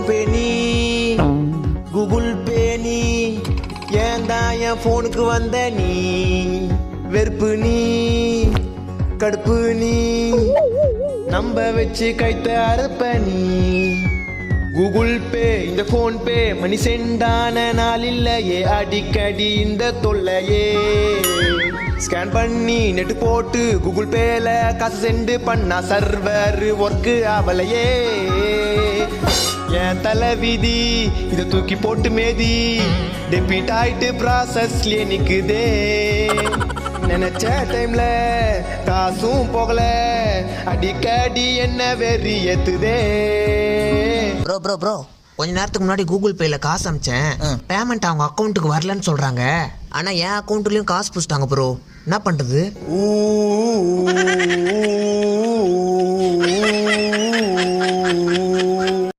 பே நீ Google Pay நீ ஏன் தான் என் போனுக்கு வந்த நீ வெறுப்பு நீ கடுப்பு நீ நம்ப வச்சு கைத்த அறுப்ப நீ கூகுள் பே இந்த போன் பே மணி சென்டான நாள் இல்லையே அடிக்கடி இந்த தொல்லையே ஸ்கேன் பண்ணி நெட்டு போட்டு கூகுள் பேல காசு சென்ட் பண்ணா சர்வர் ஒர்க்கு ஆவலையே என் தலை விதி இதை தூக்கி போட்டு மேதி டெபிட் ஆயிட்டு ப்ராசஸ்லயே நிக்குதே நினைச்ச டைம்ல காசும் போகல அடிக்கடி என்ன வெறி ஏத்துதே. ப்ரோ ப்ரோ ப்ரோ கொஞ்ச நேரத்துக்கு முன்னாடி கூகுள் பேல காசு அமிச்சேன். பேமெண்ட் அவங்க அக்கௌண்ட்டுக்கு வரலன்னு சொல்றாங்க. ஆனா என் அக்கௌண்ட்லயும் காசு புடிச்சிட்டாங்க ப்ரோ. என்ன பண்றது?